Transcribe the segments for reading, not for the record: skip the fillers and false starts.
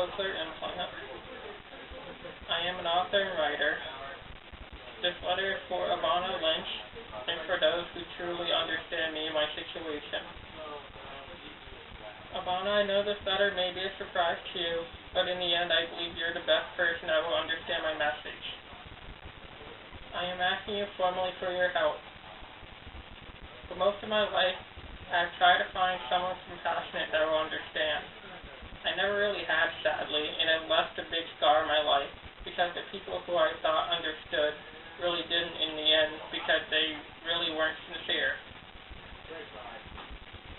cochlear implant. I am an author and writer. This letter is for Evanna Lynch and for those who truly understand me and my situation. Evanna, I know this letter may be a surprise to you, but in the end I believe you're the best person that will understand my message. I am asking you formally for your help. For most of my life, I have tried to find someone compassionate that will understand. I never really had, sadly, and it left a big scar in my life because the people who I thought understood really didn't in the end because they really weren't sincere.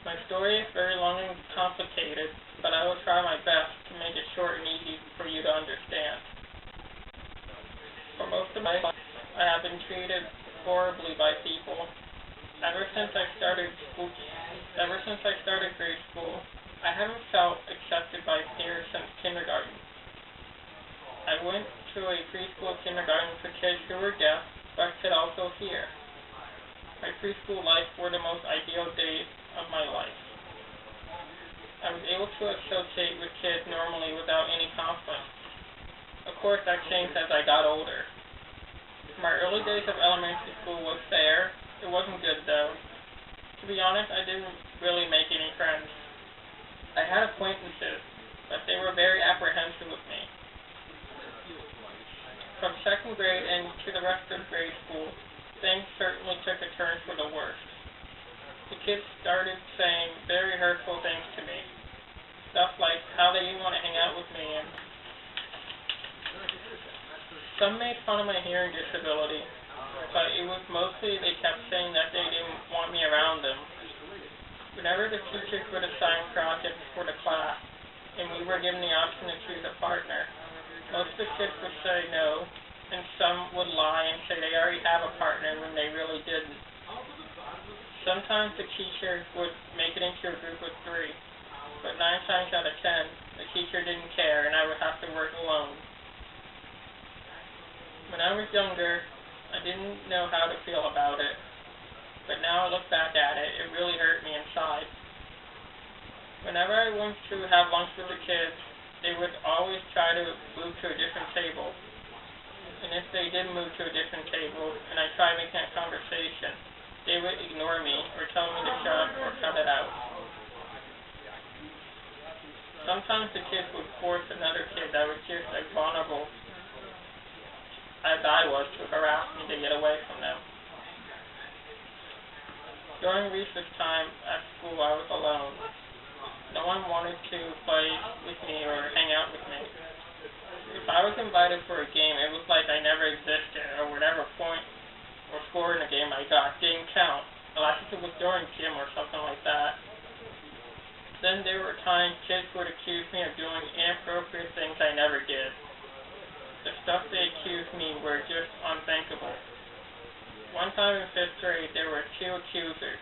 My story is very long and complicated, but I will try my best to make it short and easy for you to understand. For most of my life, I have been treated horribly by people. Ever since I started grade school, I haven't felt accepted by peers since kindergarten. I went to a preschool kindergarten for kids who were deaf, but could also hear. My preschool life were the most ideal days of my life. I was able to associate with kids normally without any conflict. Of course, that changed as I got older. My early days of elementary school was fair. It wasn't good, though. To be honest, I didn't really make any friends. I had acquaintances, but they were very apprehensive with me. From second grade and to the rest of grade school, things certainly took a turn for the worst. The kids started saying very hurtful things to me. Stuff like how they didn't want to hang out with me, and some made fun of my hearing disability, but it was mostly they kept saying that they didn't want me around them. Whenever the teachers would assign projects for the class, and we were given the option to choose a partner, most of the kids would say no, and some would lie and say they already have a partner when they really didn't. Sometimes the teacher would make it into a group of 3, but 9 times out of 10, the teacher didn't care and I would have to work alone. When I was younger, I didn't know how to feel about it, but now I look back at it, it really hurt me inside. Whenever I went to have lunch with the kids, they would always try to move to a different table. And if they did move to a different table, and I tried making a conversation, they would ignore me or tell me to shut up or cut it out. Sometimes the kids would force another kid that was just as vulnerable as I was to harass me to get away from them. During recess time at school, I was alone. No one wanted to play with me or hang out with me. If I was invited for a game, it was like I never existed, or whatever point or score in the game I got didn't count, unless it was during gym or something like that. Then there were times kids would accuse me of doing inappropriate things I never did. The stuff they accused me were just unthinkable. One time in 5th grade, there were 2 accusers.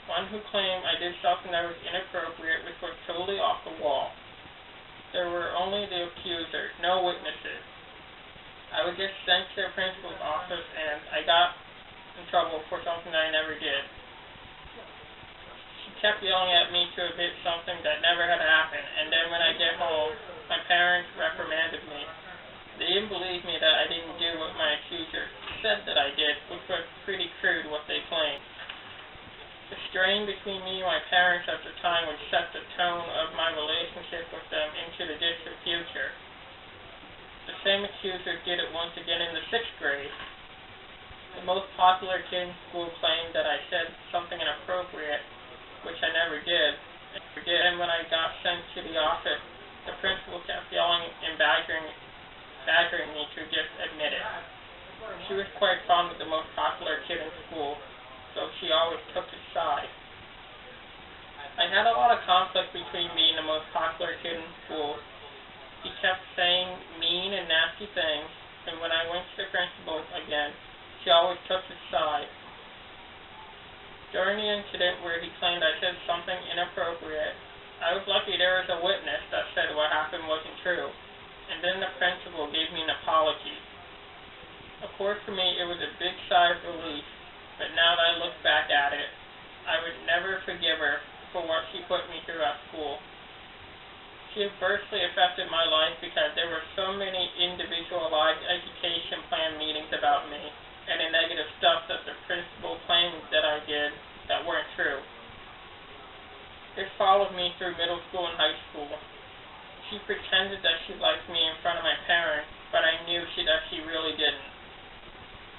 One who claimed I did something that was inappropriate, which was totally off the wall. There were only the accusers, no witnesses. I was just sent to the principal's office, and I got in trouble for something that I never did. She kept yelling at me to admit something that never had happened, and then when I get home, my parents reprimanded me. They didn't believe me that I didn't do what my accuser said that I did, which was pretty crude what they claimed. The strain between me and my parents at the time would set the tone of my relationship with them into the distant future. The same accuser did it once again in the 6th grade. The most popular kid in school claimed that I said something inappropriate, which I never did. And when I got sent to the office, the principal kept yelling and badgering me to just admit it. She was quite fond of the most popular kid in school, so she always took his side. I had a lot of conflict between me and the most popular kid in school. He kept saying mean and nasty things, and when I went to the principal again, she always took his side. During the incident where he claimed I said something inappropriate, I was lucky there was a witness that said what happened wasn't true, and then the principal gave me an apology. Of course, for me, it was a big sigh of relief, but now that I look back at it, I would never forgive her for what she put me through at school. She adversely affected my life because there were so many individualized education plan meetings about me and the negative stuff that the principal claimed that I did that weren't true. It followed me through middle school and high school. She pretended that she liked me in front of my parents, but I knew that she really didn't.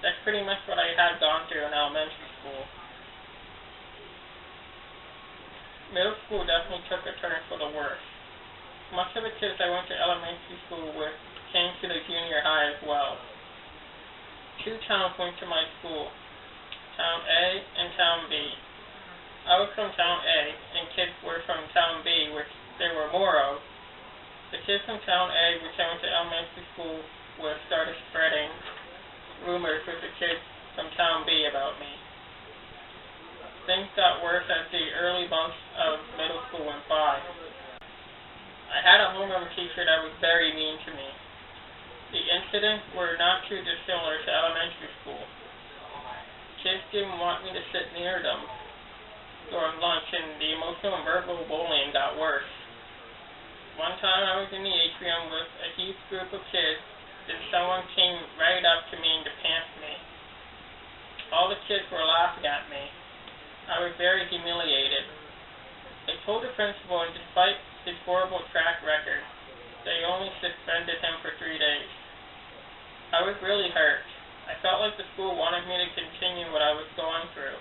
That's pretty much what I had gone through in elementary school. Middle school definitely took a turn for the worse. Much of the kids I went to elementary school with came to the junior high as well. Two towns went to my school, Town A and Town B. I was from Town A, and kids were from Town B, which there were more of. The kids from Town A, which I went to elementary school with, started spreading rumors with the kids from Town B about me. Things got worse as the early months of middle school went by. I had a homeroom teacher that was very mean to me. The incidents were not too dissimilar to elementary school. Kids didn't want me to sit near them during lunch, and the emotional and verbal bullying got worse. One time I was in the atrium with a huge group of kids, then someone came right up to me and depanced me. All the kids were laughing at me. I was very humiliated. I told the principal, and despite his horrible track record, they only suspended him for 3 days. I was really hurt. I felt like the school wanted me to continue what I was going through.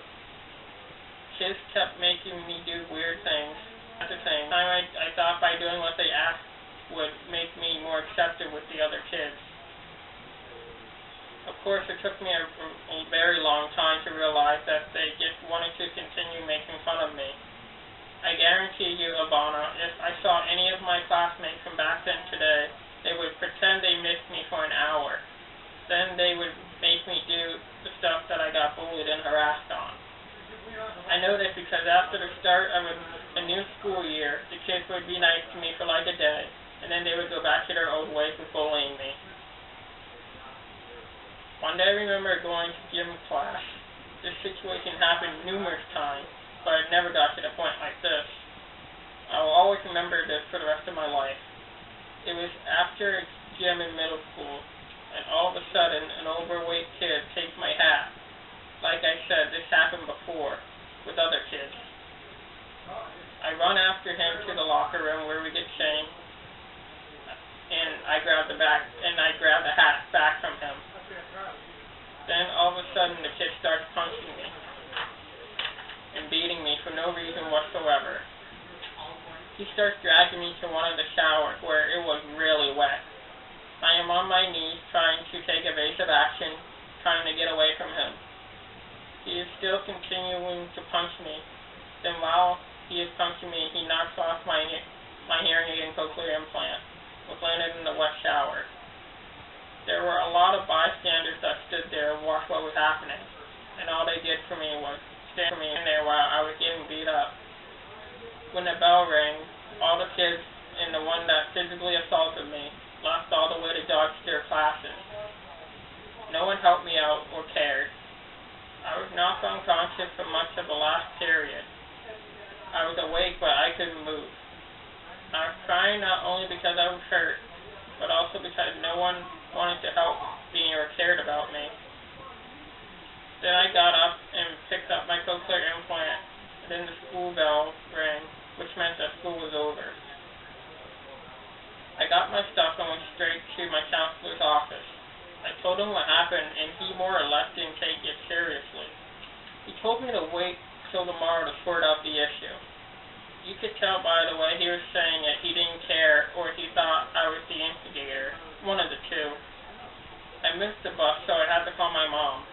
Kids kept making me do weird things. At the same time, I thought by doing what they asked would make me more accepted with the other kids. Of course, it took me a very long time to realize that they just wanted to continue making fun of me. I guarantee you, Evanna, if I saw any of my classmates from back then today, they would pretend they missed me for an hour. Then they would make me do the stuff that I got bullied and harassed on. I know this because after the start of a new school year, the kids would be nice to me for like a day, and then they would go back to their old ways of bullying me. One day I remember going to gym class. This situation happened numerous times, but it never got to the point like this. I will always remember this for the rest of my life. It was after gym in middle school, and all of a sudden an overweight kid takes my hat. Like I said, this happened before with other kids. I run after him to the locker room where we get changed, and I grab the hat back from him. Then all of a sudden the kid starts punching me and beating me for no reason whatsoever. He starts dragging me to one of the showers where it was really wet. I am on my knees trying to take evasive action, trying to get away from him. He is still continuing to punch me. Then while he is punching me, he knocks off my hearing aid and cochlear implant, which landed in the wet shower. There were a lot of bystanders that stood there and watched what was happening, and all they did for me was stand for me in there while I was getting beat up. When the bell rang, all the kids and the one that physically assaulted me left all the way to dodge their classes. No one helped me out or cared. I was knocked unconscious for much of the last period. I was awake, but I couldn't move. I was crying not only because I was hurt, but also because no one wanted to help me or cared about me. Then I got up and picked up my cochlear implant, and then the school bell rang, which meant that school was over. I got my stuff and went straight to my counselor's office. I told him what happened, and he more or less didn't take it seriously. He told me to wait till tomorrow to sort out the issue. You could tell by the way he was saying it, he didn't care, or he thought I was the instigator. One of the two. I missed the bus, so I had to call my mom.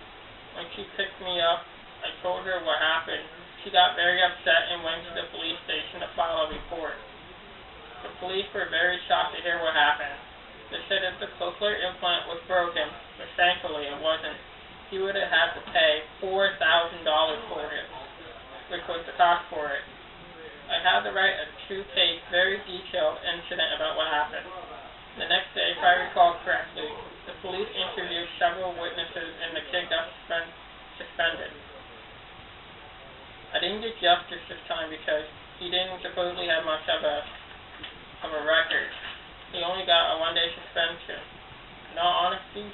When she picked me up, I told her what happened. She got very upset and went to the police station to file a report. The police were very shocked to hear what happened. They said that the cochlear implant was broken, but thankfully it wasn't. He would have had to pay $4,000 for it, which was the cost for it. I had to write a 2-page, very detailed incident about what happened. The next day, if I recall correctly, the police interviewed several witnesses and the kid got suspended. I didn't get justice this time because he didn't supposedly have much of a of a record. He only got a 1-day suspension. In all honesty,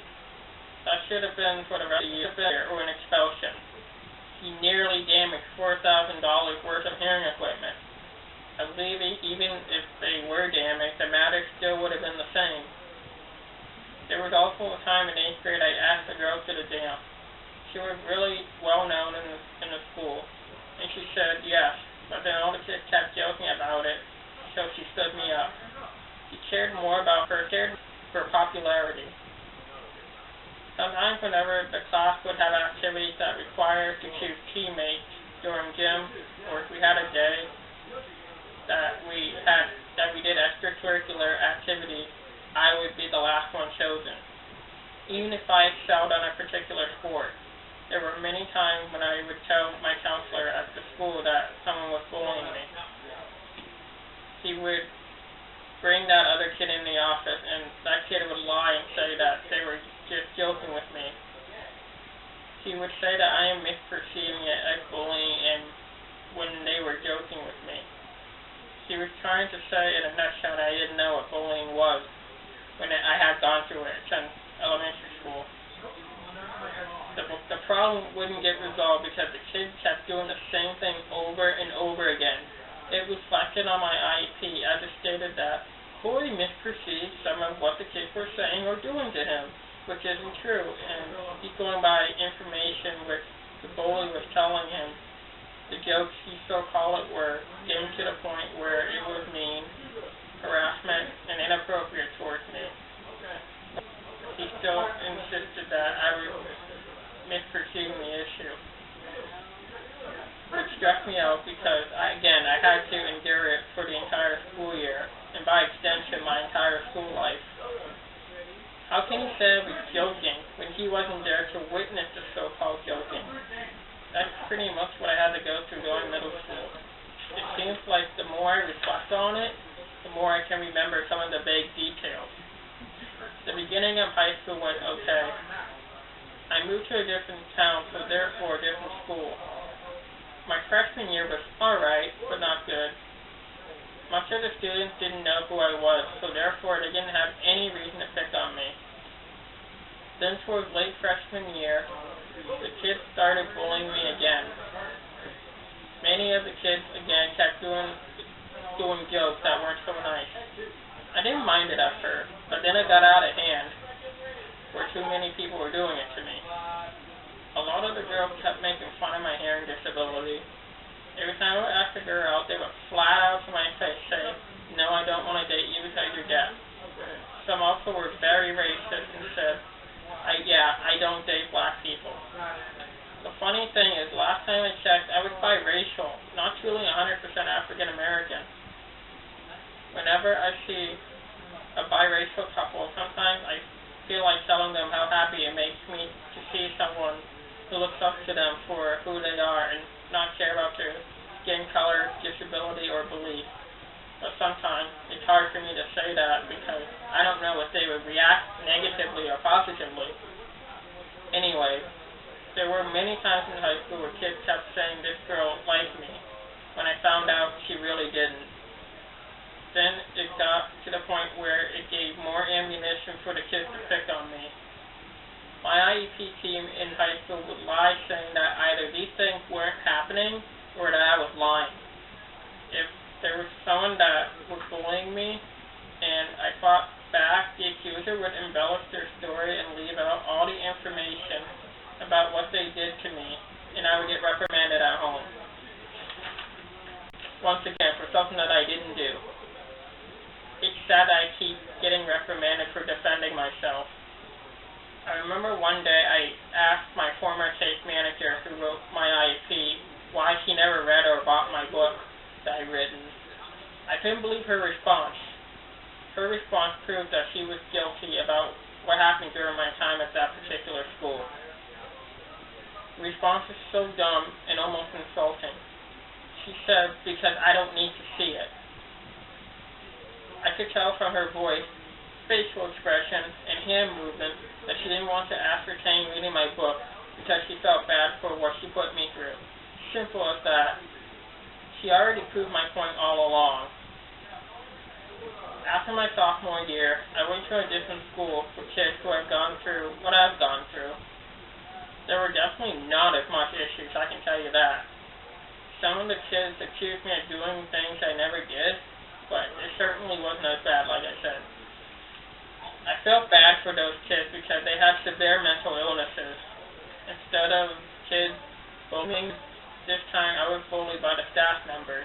that should have been for the rest of the year or an expulsion. He nearly damaged $4,000 worth of hearing equipment. I believe even if they were damaged, the matter still would have been the same. There was also a time in 8th grade I asked a girl to the dance. She was really well known in the school, and she said yes, but then all the kids kept joking about it, so she stood me up. She cared more about her popularity. Sometimes whenever the class would have activities that required to choose teammates during gym, or if we had a day that we did extracurricular activities, I would be the last one chosen. Even if I excelled on a particular sport, there were many times when I would tell my counselor at the school that someone was bullying me. He would bring that other kid in the office, and that kid would lie and say that they were just joking with me. He would say that I am misperceiving it as bullying and when they were joking with me. He was trying to say in a nutshell that I didn't know what bullying was when I had gone through it since elementary school. The problem wouldn't get resolved because the kids kept doing the same thing over and over again. It reflected on my IEP as it stated that Corey misperceived some of what the kids were saying or doing to him, which isn't true, and he's going by information which the bully was telling him. The jokes he so-called it were getting to the point where it was mean, harassment, and inappropriate towards me. He still insisted that I was misperceiving the issue, which struck me out because, I had to endure it for the entire school year, and by extension, my entire school life. How can he say I was joking when he wasn't there to witness the so-called joking? That's pretty much what I had to go through going middle school. It seems like the more I reflect on it, the more I can remember some of the vague details. The beginning of high school went okay. I moved to a different town, so therefore a different school. My freshman year was alright, but not good. Much of the students didn't know who I was, so therefore they didn't have any reason to pick on me. Then towards late freshman year, the kids started bullying me again. Many of the kids again kept doing jokes that weren't so nice. I didn't mind it at first, but then it got out of hand, where too many people were doing it to me. A lot of the girls kept making fun of my hearing disability. Every time I would ask a girl out, they would flat out to my face say, "No, I don't want to date you because you're deaf." Some also were very racist and said, I don't date black people. The funny thing is, last time I checked, I was biracial, not truly 100% African American. Whenever I see a biracial couple, sometimes I feel like telling them how happy it makes me to see someone who looks up to them for who they are and not care about their skin color, disability, or belief. But sometimes it's hard for me to say that because I don't know if they would react negatively or positively. Anyway, there were many times in high school where kids kept saying this girl liked me when I found out she really didn't. Then it got to the point where it gave more ammunition for the kids to pick on me. My IEP team in high school would lie saying that either these things weren't happening or that I was lying. If there was someone that was bullying me and I fought back, the accuser would embellish their story and leave out all the information about what they did to me, and I would get reprimanded at home. Once again, for something that I didn't do. It's sad that I keep getting reprimanded for defending myself. I remember one day I asked my former case manager who wrote my IEP why she never read or bought my book that I'd written. I couldn't believe her response. Her response proved that she was guilty about what happened during my time at that particular school. The response was so dumb and almost insulting. She said, because I don't need to see it. I could tell from her voice, facial expression, and hand movement that she didn't want to ascertain reading my book because she felt bad for what she put me through. Simple as that. She already proved my point all along. after my sophomore year, I went to a different school with kids who had gone through what I've gone through. There were definitely not as much issues, I can tell you that. Some of the kids accused me of doing things I never did, but it certainly wasn't as bad, like I said. I felt bad for those kids because they had severe mental illnesses. Instead of kids bullying, this time I was bullied by the staff members.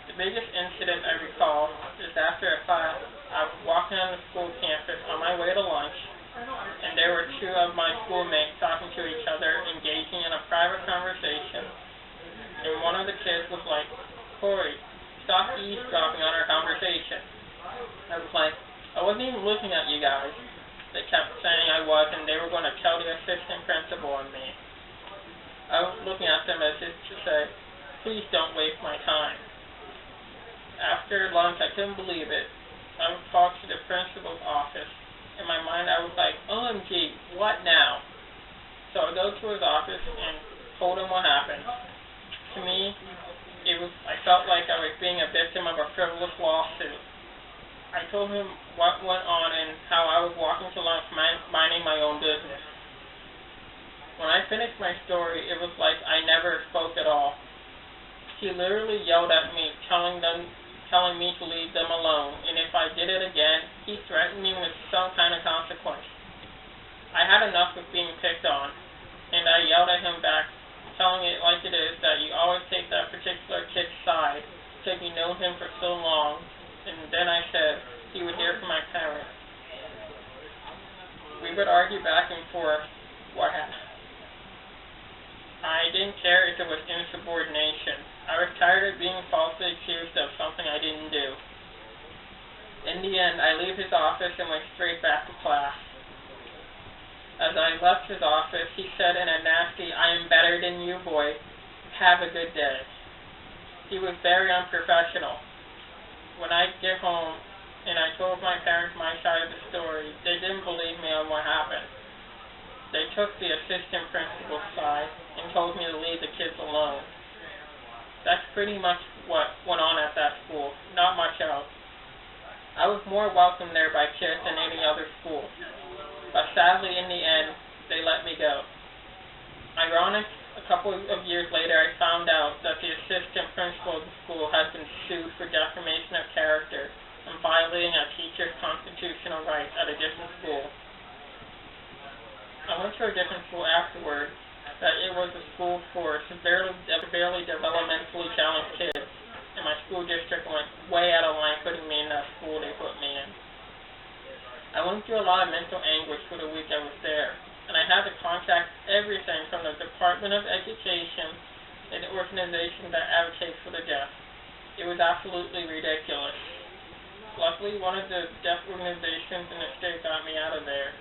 The biggest incident I recall is after a class, I was walking on the school campus on my way to lunch, and there were two of my schoolmates talking to each other, engaging in a private conversation, and one of the kids was like, "Corey, stop eavesdropping on our conversation." I was like, "I wasn't even looking at you guys." They kept saying I was, and they were going to tell the assistant principal on me. I was looking at them as if to say, "Please don't waste my time." After lunch, I couldn't believe it. I was called to the principal's office. In my mind, I was like, OMG, what now? So I go to his office and told him what happened. To me, I felt like I was being a victim of a frivolous lawsuit. I told him what went on and how I was walking to lunch minding my own business. When I finished my story, it was like I never spoke at all. He literally yelled at me, telling me to leave them alone, and if I did it again, he threatened me with some kind of consequence. I had enough of being picked on, and I yelled at him back, telling it like it is, that you always take that particular kid's side because you know him for so long, and then I said he would hear from my parents. We would argue back and forth what happened. I didn't care if it was insubordination. I was tired of being falsely accused of something I didn't do. In the end, I leave his office and went straight back to class. As I left his office, he said in a nasty, "I am better than you, boy. Have a good day." He was very unprofessional. When I get home and I told my parents my side of the story, they didn't believe me on what happened. They took the assistant principal's side and told me to leave the kids alone. That's pretty much what went on at that school, not much else. I was more welcome there by kids than any other school, but sadly in the end, they let me go. Ironic, a couple of years later I found out that the assistant principal of the school has been sued for defamation of character and violating a teacher's constitutional rights at a different school. I went to a different school afterward, that it was a school for severely developmentally challenged kids, and my school district went way out of line putting me in that school they put me in. I went through a lot of mental anguish for the week I was there, and I had to contact everything from the Department of Education and the organization that advocates for the deaf. It was absolutely ridiculous. Luckily, one of the deaf organizations in the state got me out of there.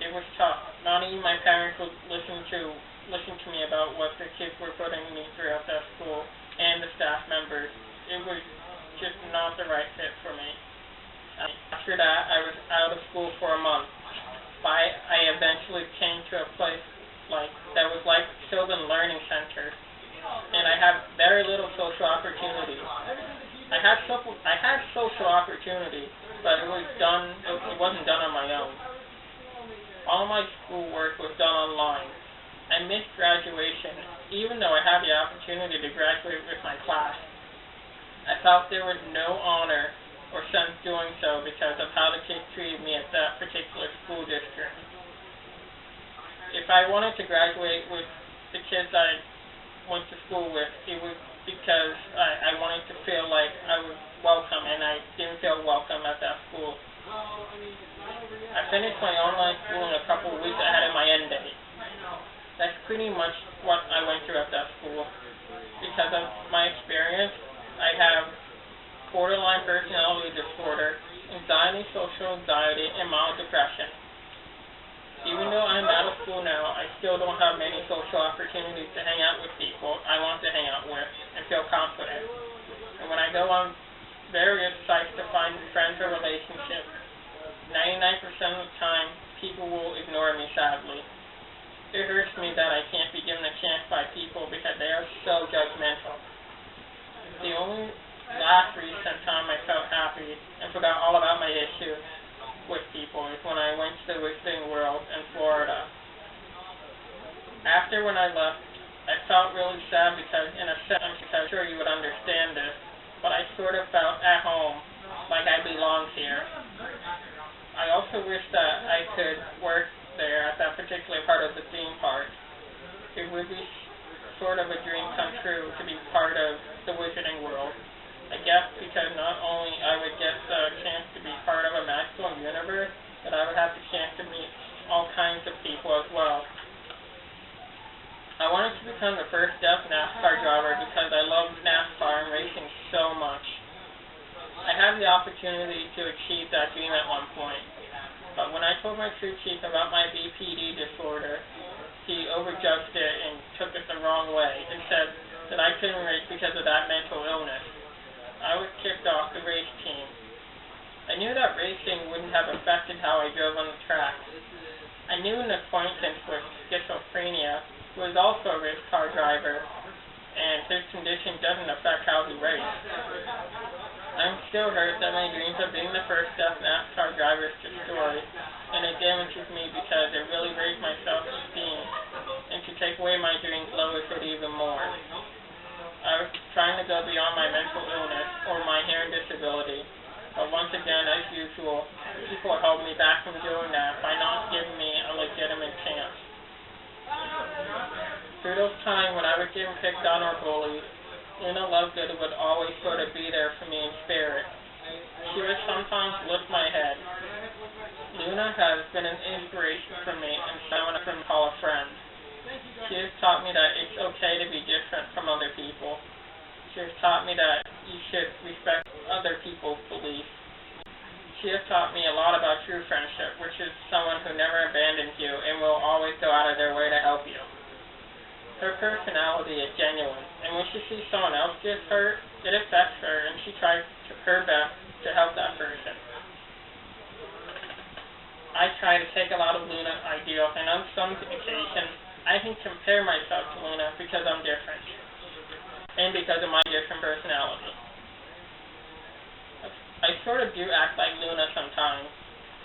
It was tough. Not even my parents would listen to me about what the kids were putting me through at that school, and the staff members. It was just not the right fit for me. After that, I was out of school for a month. I eventually came to a place that was like Sylvan Learning Center, and I had very little social opportunity. I had social opportunity, but it wasn't done on my own. All my schoolwork was done online. I missed graduation, even though I had the opportunity to graduate with my class. I felt there was no honor or sense doing so because of how the kids treated me at that particular school district. If I wanted to graduate with the kids I went to school with, it was because I wanted to feel like I was welcome, and I didn't feel welcome at that school. I finished my online schooling a couple of weeks ahead of my end date. That's pretty much what I went through at that school. Because of my experience, I have borderline personality disorder, anxiety, social anxiety, and mild depression. Even though I'm out of school now, I still don't have many social opportunities to hang out with people I want to hang out with and feel confident. And when I go on various sites to find friends or relationships, 99% of the time, people will ignore me, sadly. It hurts me that I can't be given a chance by people because they are so judgmental. The only last recent time I felt happy and forgot all about my issues with people is when I went to the Wizarding World in Florida. After when I left, I felt really sad because in a sense, I'm sure you would understand this, but I sort of felt at home, like I belonged here. I also wish that I could work there at that particular part of the theme park. It would be sort of a dream come true to be part of the Wizarding World. I guess because not only I would get the chance to be part of a magical universe, but I would have the chance to meet all kinds of people as well. I wanted to become the first deaf NASCAR driver because I loved NASCAR and racing so much. I had the opportunity to achieve that dream at one point, but when I told my crew chief about my BPD disorder, he overjudged it and took it the wrong way and said that I couldn't race because of that mental illness. I was kicked off the race team. I knew that racing wouldn't have affected how I drove on the track. I knew an acquaintance with schizophrenia who was also a race car driver, and his condition doesn't affect how he raced. I'm still hurt that my dreams of being the first deaf NASCAR driver is destroyed, and it damages me because it really raised my self-esteem, and to take away my dreams lowers it even more. I was trying to go beyond my mental illness or my hearing disability, but once again, as usual, people held me back from doing that by not giving me a legitimate chance. Through those times when I was getting picked on or bullied, Luna Lovegood would always sort of be there for me in spirit. She would sometimes lift my head. Luna has been an inspiration for me and someone I can call a friend. She has taught me that it's okay to be different from other people. She has taught me that you should respect other people's beliefs. She has taught me a lot about true friendship, which is someone who never abandons you and will always go out of their way to help you. Her personality is genuine, and when she sees someone else get hurt, it affects her, and she tries her best to help that person. I try to take a lot of Luna's ideals, and on some occasions, I can compare myself to Luna because I'm different, and because of my different personality. I sort of do act like Luna sometimes.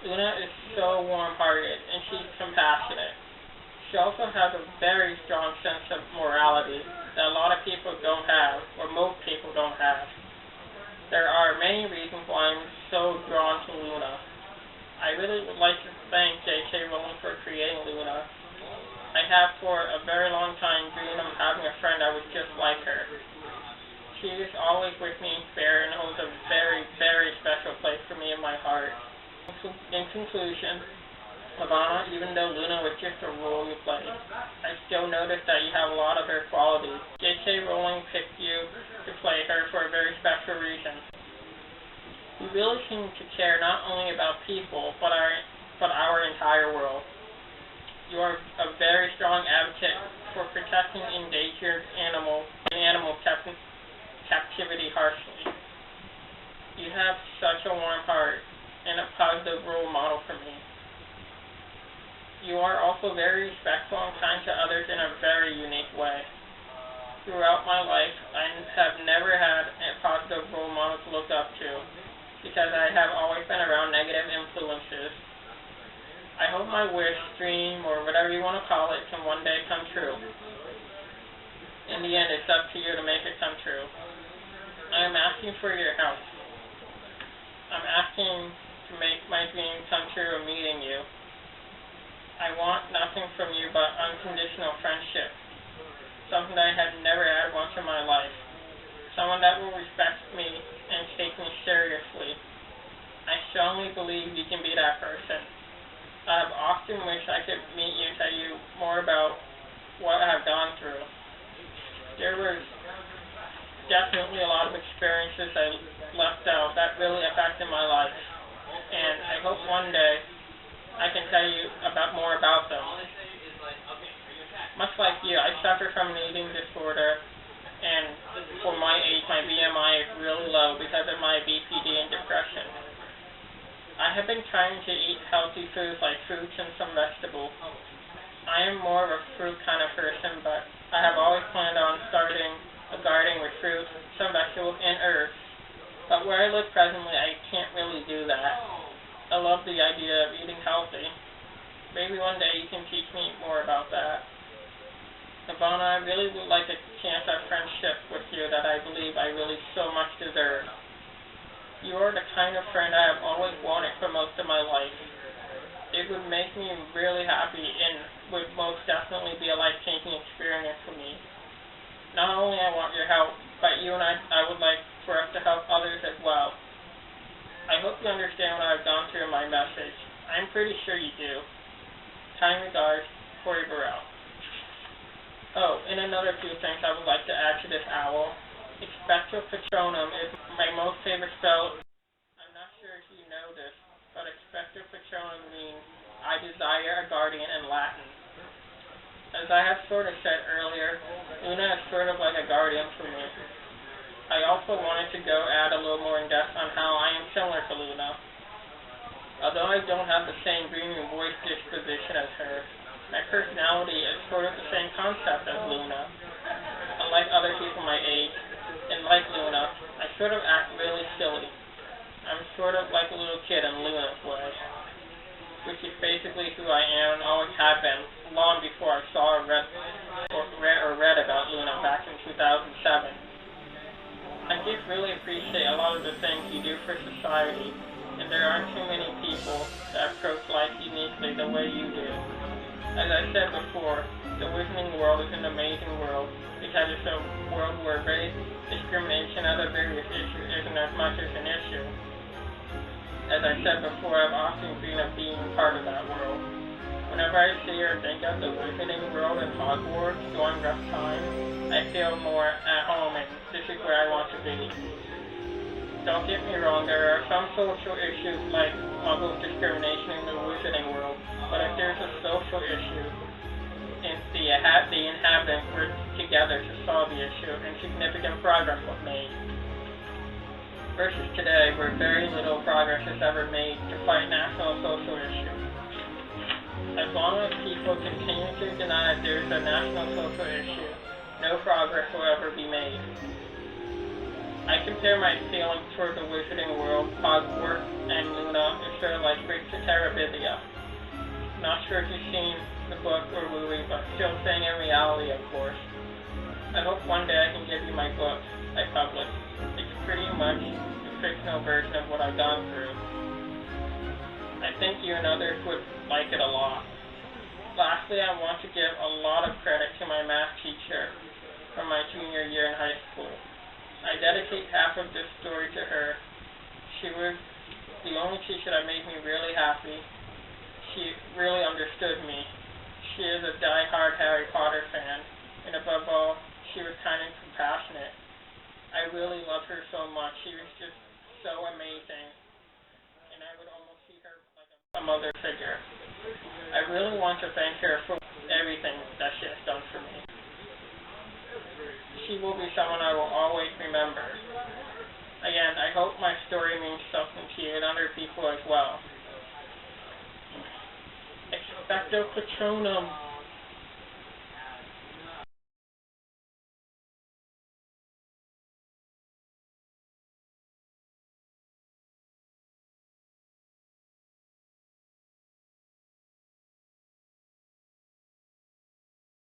Luna is so warm-hearted, and she's compassionate. She also has a very strong sense of morality that a lot of people don't have, or most people don't have. There are many reasons why I'm so drawn to Luna. I really would like to thank J.K. Rowling for creating Luna. I have for a very long time dreamed of having a friend that was just like her. She is always with me in spirit and holds a very, very special place for me in my heart. In conclusion, Evanna, even though Luna was just a role you played, I still notice that you have a lot of her qualities. J.K. Rowling picked you to play her for a very special reason. You really seem to care not only about people, but our entire world. You are a very strong advocate for protecting endangered animals and animal captivity harshly. You have such a warm heart and a positive role model for me. You are also very respectful and kind to others in a very unique way. Throughout my life, I have never had a positive role model to look up to because I have always been around negative influences. I hope my wish, dream, or whatever you want to call it, can one day come true. In the end, it's up to you to make it come true. I am asking for your help. I'm asking to make my dream come true of meeting you. I want nothing from you but unconditional friendship, something that I have never had once in my life, someone that will respect me and take me seriously. I strongly believe you can be that person. I have often wished I could meet you and tell you more about what I have gone through. There was definitely a lot of experiences I left out that really affected my life, and I hope one day I can tell you more about them. Much like you, I suffer from an eating disorder, and for my age, my BMI is really low because of my BPD and depression. I have been trying to eat healthy foods like fruits and some vegetables. I am more of a fruit kind of person, but I have always planned on starting a garden with fruits, some vegetables, and herbs. But But where I live presently, I can't really do that. I love the idea of eating healthy. Maybe one day you can teach me more about that. Evanna, I really would like to chance our friendship with you that I believe I really so much deserve. You are the kind of friend I have always wanted for most of my life. It would make me really happy and would most definitely be a life-changing experience for me. Not only I want your help, but you and I would like for us to help others as well. I hope you understand what I've gone through in my message. I'm pretty sure you do. Kind regards, Corey Burrell. Oh, and another few things I would like to add to this owl. Expecto Patronum is my most favorite spell. I'm not sure if you know this, but Expecto Patronum means I desire a guardian in Latin. As I have sort of said earlier, Luna is sort of like a guardian for me. I also wanted to go add a little more in depth on how I am similar to Luna. Although I don't have the same dreamy voice disposition as her, my personality is sort of the same concept as Luna. Unlike other people my age, and like Luna, I sort of act really silly. I'm sort of like a little kid in Luna's way, which is basically who I am and always have been, long before I saw or read about Luna back in 2007. I just really appreciate a lot of the things you do for society, and there aren't too many people that approach life uniquely the way you do. As I said before, the Wizarding world is an amazing world because it's a world where race, discrimination, and other various issues isn't as much as an issue. As I said before, I've often dreamed of being part of that world. Whenever I see or think of the Wizarding world in Hogwarts during rough times, I feel more at home, and this is where I want to be. Don't get me wrong, there are some social issues like muggle discrimination in the Wizarding world, but if there's a social issue, and the inhabitants work together to solve the issue, and significant progress was made. Versus today, where very little progress is ever made to fight national social issues. As long as people continue to deny that there is a national social issue, no progress will ever be made. I compare my feelings toward the Wizarding world, Hogwarts, and Luna is sort of like Rick to Terabithia. Not sure if you've seen the book or movie, but still saying in reality, of course. I hope one day I can give you my book I published. It's pretty much a fictional version of what I've gone through. I think you and others would like it a lot. Lastly, I want to give a lot of credit to my math teacher from my junior year in high school. I dedicate half of this story to her. She was the only teacher that made me really happy. She really understood me. She is a die-hard Harry Potter fan, and above all, she was kind and compassionate. I really loved her so much. She was just so amazing, and I would almost see her like a mother figure. I really want to thank her for everything that she has done for me. She will be someone I will always remember. Again, I hope my story means something to you and other people as well. Expecto Patronum.